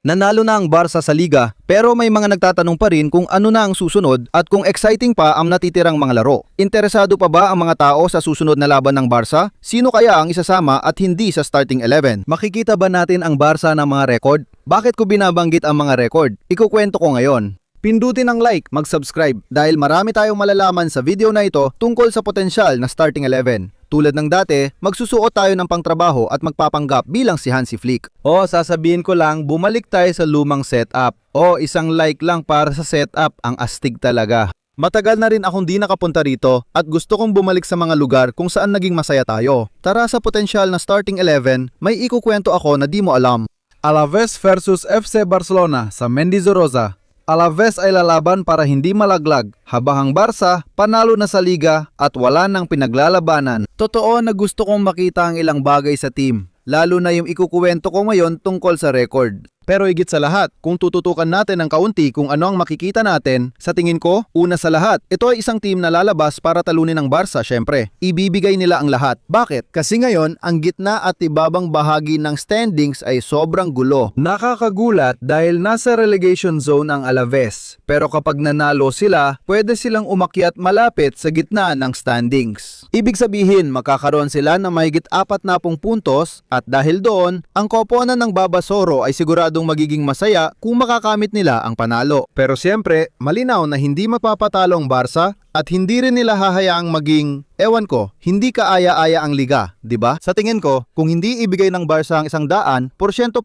Nanalo na ang Barca sa Liga pero may mga nagtatanong pa rin kung ano na ang susunod at kung exciting pa ang natitirang mga laro. Interesado pa ba ang mga tao sa susunod na laban ng Barca? Sino kaya ang isasama at hindi sa starting 11? Makikita ba natin ang Barca ng mga record? Bakit ko binabanggit ang mga record? Ikukwento ko ngayon. Pindutin ang like, mag-subscribe dahil marami tayong malalaman sa video na ito tungkol sa potensyal na starting 11. Tulad ng dati, magsusuot tayo ng pangtrabaho at magpapanggap bilang si Hansi Flick. O sasabihin ko lang, bumalik tayo sa lumang setup. O isang like lang para sa setup, ang astig talaga. Matagal na rin akong di nakapunta rito at gusto kong bumalik sa mga lugar kung saan naging masaya tayo. Tara sa potensyal na starting 11, may ikukwento ako na di mo alam. Alaves versus FC Barcelona sa Mendizorroza. Alaves ay lalaban para hindi malaglag, habang ang Barca panalo na sa liga at wala nang pinaglalabanan. Totoo na gusto kong makita ang ilang bagay sa team, lalo na yung ikukuwento ko ngayon tungkol sa record. Pero higit sa lahat, kung tututukan natin ng kaunti kung ano ang makikita natin, sa tingin ko, una sa lahat, ito ay isang team na lalabas para talunin ng Barca syempre. Ibibigay nila ang lahat. Bakit? Kasi ngayon, ang gitna at ibabang bahagi ng standings ay sobrang gulo. Nakakagulat dahil nasa relegation zone ang Alaves. Pero kapag nanalo sila, pwede silang umakyat malapit sa gitna ng standings. Ibig sabihin, makakaroon sila ng mahigit 40 puntos at dahil doon, ang koponan ng Babasoro ay siguradong magiging masaya kung makakamit nila ang panalo. Pero siyempre, malinaw na hindi mapapatalo ang Barca at hindi rin nila hahayaang maging, ewan ko, hindi kaaya-aya ang liga, di ba? Sa tingin ko, kung hindi ibigay ng Barca ang 100%,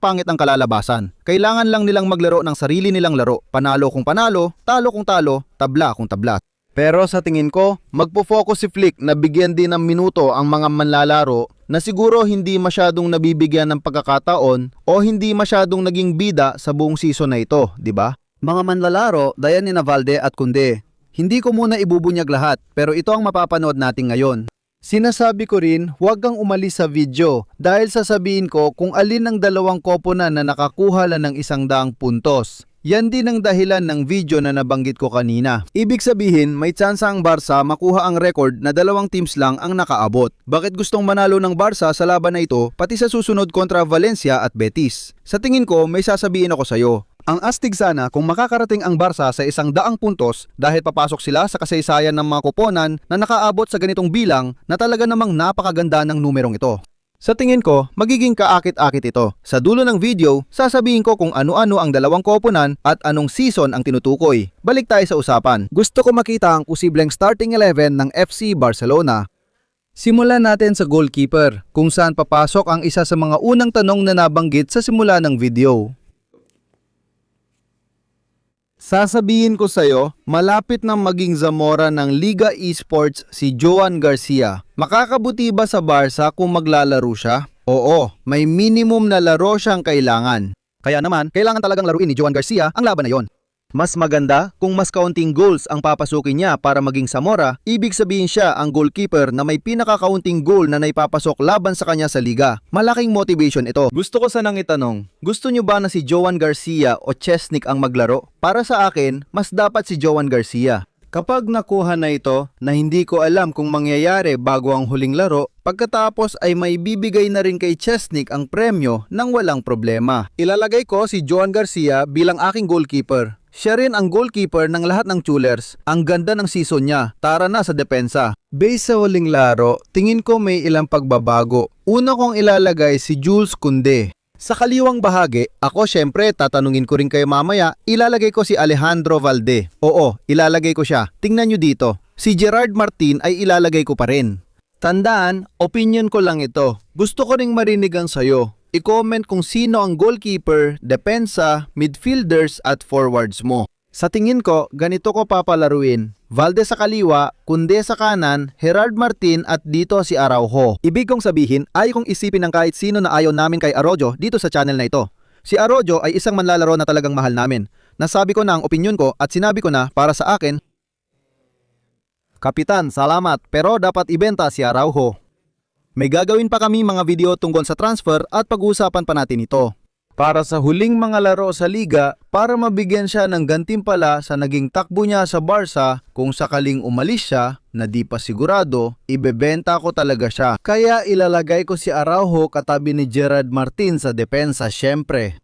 pangit ang kalalabasan. Kailangan lang nilang maglaro ng sarili nilang laro. Panalo kung panalo, talo kung talo, tabla kung tabla. Pero sa tingin ko, magpo-focus si Flick na bigyan din ng minuto ang mga manlalaro na siguro hindi masyadong nabibigyan ng pagkakataon o hindi masyadong naging bida sa buong season na ito, di ba? Mga manlalaro, gaya ni Valde at Kunde. Hindi ko muna ibubunyag lahat, pero ito ang mapapanood natin ngayon. Sinasabi ko rin, huwag kang umalis sa video dahil sasabihin ko kung alin ng dalawang koponan na nakakuha lang ng 100 puntos. Yan din ang dahilan ng video na nabanggit ko kanina. Ibig sabihin, may tsansa ang Barca makuha ang record na dalawang teams lang ang nakaabot. Bakit gustong manalo ng Barca sa laban na ito pati sa susunod kontra Valencia at Betis? Sa tingin ko, may sasabihin ako sa iyo. Ang astig sana kung makakarating ang Barca sa 100 puntos dahil papasok sila sa kasaysayan ng mga koponan na nakaabot sa ganitong bilang na talaga namang napakaganda ng numerong ito. Sa tingin ko, magiging kaakit-akit ito. Sa dulo ng video, sasabihin ko kung ano-ano ang dalawang koponan at anong season ang tinutukoy. Balik tayo sa usapan. Gusto ko makita ang posibleng starting 11 ng FC Barcelona. Simulan natin sa goalkeeper, kung saan papasok ang isa sa mga unang tanong na nabanggit sa simula ng video. Sasabihin ko sa'yo, malapit nang maging Zamora ng Liga Esports si Joan Garcia. Makakabuti ba sa Barca kung maglalaro siya? Oo, may minimum na laro siyang kailangan. Kaya naman, kailangan talagang laruin ni Joan Garcia ang laban na yon. Mas maganda kung mas kaunting goals ang papasukin niya para maging Zamora, ibig sabihin siya ang goalkeeper na may pinakakaunting goal na naipapasok laban sa kanya sa liga. Malaking motivation ito. Gusto ko sanang itanong, gusto niyo ba na si Joan Garcia o Chesnik ang maglaro? Para sa akin, mas dapat si Joan Garcia. Kapag nakuha na ito na hindi ko alam kung mangyayari bago ang huling laro, pagkatapos ay may bibigay na rin kay Chesnik ang premyo nang walang problema. Ilalagay ko si Joan Garcia bilang aking goalkeeper. Siya rin ang goalkeeper ng lahat ng Chulers. Ang ganda ng season niya. Tara na sa depensa. Base sa huling laro, tingin ko may ilang pagbabago. Una kong ilalagay si Jules Kunde. Sa kaliwang bahagi, ako syempre tatanungin ko rin kayo mamaya, ilalagay ko si Alejandro Valde. Oo, ilalagay ko siya. Tingnan nyo dito. Si Gerard Martin ay ilalagay ko pa rin. Tandaan, opinion ko lang ito. Gusto ko ring marinig ang sayo. I-comment kung sino ang goalkeeper, depensa, midfielders at forwards mo. Sa tingin ko, ganito ko papalaruin. Valde sa kaliwa, Kunde sa kanan, Gerard Martin at dito si Araujo. Ibig kong sabihin, ayaw kong isipin ng kahit sino na ayaw namin kay Araujo dito sa channel na ito. Si Araujo ay isang manlalaro na talagang mahal namin. Nasabi ko na ang opinion ko at sinabi ko na para sa akin, Kapitan, salamat, pero dapat ibenta si Araujo. May gagawin pa kami mga video tungkol sa transfer at pag-uusapan pa natin ito. Para sa huling mga laro sa liga, para mabigyan siya ng gantimpala sa naging takbo niya sa Barca, kung sakaling umalis siya, na di pa sigurado, ibebenta ko talaga siya. Kaya ilalagay ko si Araujo katabi ni Gerard Martin sa depensa syempre.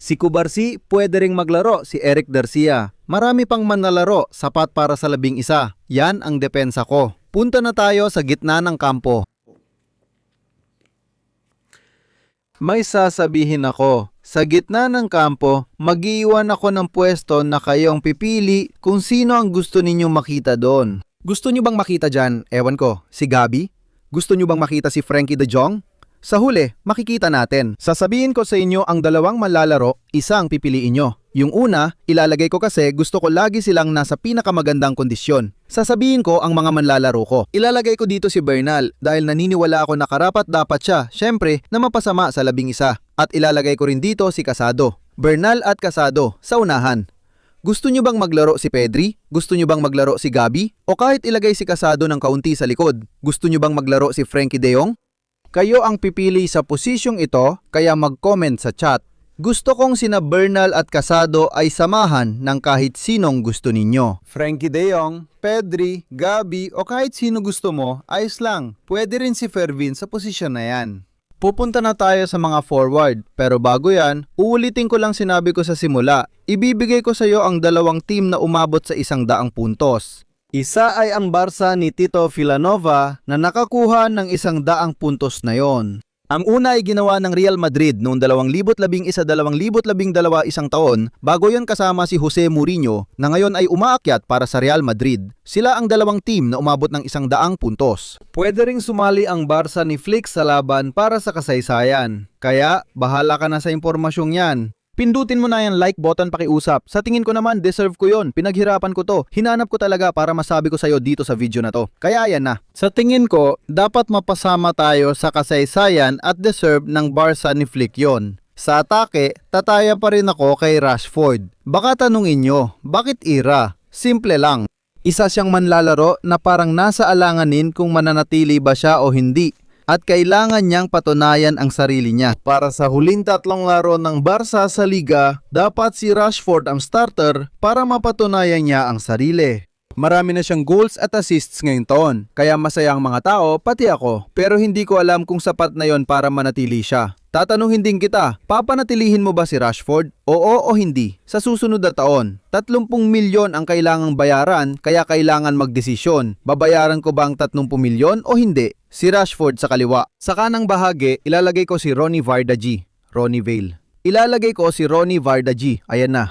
Si Cubarsí pwede ring maglaro, si Eric Garcia. Marami pang manlalaro, sapat para sa 11. Yan ang depensa ko. Punta na tayo sa gitna ng kampo. May sasabihin ako. Sa gitna ng kampo, mag-iwan ako ng pwesto na kayong pipili kung sino ang gusto ninyong makita doon. Gusto nyo bang makita dyan, ewan ko, si Gabi? Gusto nyo bang makita si Frankie de Jong? Sa huli, makikita natin. Sasabihin ko sa inyo ang dalawang manlalaro, isang pipiliin nyo. Yung una, ilalagay ko kasi gusto ko lagi silang nasa pinakamagandang kondisyon. Sasabihin ko ang mga manlalaro ko. Ilalagay ko dito si Bernal dahil naniniwala ako na karapat dapat siya, syempre, na mapasama sa 11. At ilalagay ko rin dito si Casado. Bernal at Casado, sa unahan. Gusto nyo bang maglaro si Pedri? Gusto nyo bang maglaro si Gabi? O kahit ilagay si Casado ng kaunti sa likod, gusto nyo bang maglaro si Frankie de Jong? Kayo ang pipili sa posisyong ito, kaya mag-comment sa chat. Gusto kong sina Bernal at Casado ay samahan ng kahit sinong gusto ninyo. Frankie de Jong, Pedri, Gabi o kahit sino gusto mo, ayos lang. Pwede rin si Fervin sa posisyon na yan. Pupunta na tayo sa mga forward, pero bago yan, uulitin ko lang sinabi ko sa simula. Ibibigay ko sa iyo ang dalawang team na umabot sa 100 puntos. Isa ay ang Barca ni Tito Vilanova na nakakuha ng 100 puntos na yon. Ang una ay ginawa ng Real Madrid noong 2011-2012 isang taon bago yon kasama si Jose Mourinho na ngayon ay umaakyat para sa Real Madrid. Sila ang dalawang team na umabot ng 100 puntos. Pwede ring sumali ang Barca ni Flick sa laban para sa kasaysayan. Kaya bahala ka na sa impormasyong yan. Pindutin mo na yung like button pakiusap. Sa tingin ko naman, deserve ko yon. Pinaghirapan ko to. Hinanap ko talaga para masabi ko sa'yo dito sa video na to. Kaya yan na. Sa tingin ko, dapat mapasama tayo sa kasaysayan at deserve ng Barca ni Flick yon. Sa atake, tataya pa rin ako kay Rashford. Baka tanungin nyo, bakit Ira? Simple lang. Isa siyang manlalaro na parang nasa alanganin kung mananatili ba siya o hindi. At kailangan niyang patunayan ang sarili niya. Para sa huling 3 laro ng Barca sa Liga, dapat si Rashford ang starter para mapatunayan niya ang sarili. Marami na siyang goals at assists ngayong taon, kaya masaya ang mga tao, pati ako. Pero hindi ko alam kung sapat na yon para manatili siya. Tatanunghin din kita, papanatilihin mo ba si Rashford? Oo o hindi? Sa susunod na taon, 30 milyon ang kailangang bayaran kaya kailangan magdesisyon. Babayaran ko ba ang 30 milyon o hindi? Si Rashford sa kaliwa. Sa kanang bahagi, ilalagay ko si Ronnie Vardaji. Ronnie Vale. Ilalagay ko si Ronnie Vardaji. Ayan na.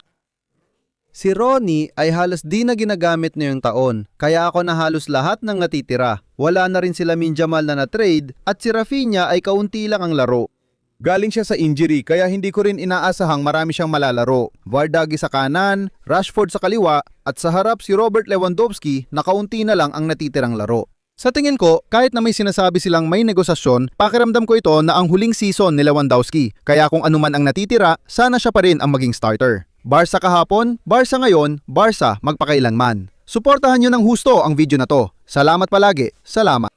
Si Ronnie ay halos di na ginagamit ngayong taon, kaya ako na halos lahat ng natitira. Wala na rin sila Lamine Yamal na na-trade at si Rafinha ay kaunti lang ang laro. Galing siya sa injury kaya hindi ko rin inaasahang marami siyang malalaro. Vardaji sa kanan, Rashford sa kaliwa at sa harap si Robert Lewandowski na kaunti na lang ang natitirang laro. Sa tingin ko, kahit na may sinasabi silang may negosasyon, pakiramdam ko ito na ang huling season ni Lewandowski. Kaya kung ano man ang natitira, sana siya pa rin ang maging starter. Barca kahapon, Barca ngayon, Barca magpakailanman. Suportahan nyo ng husto ang video na to. Salamat palagi. Salamat.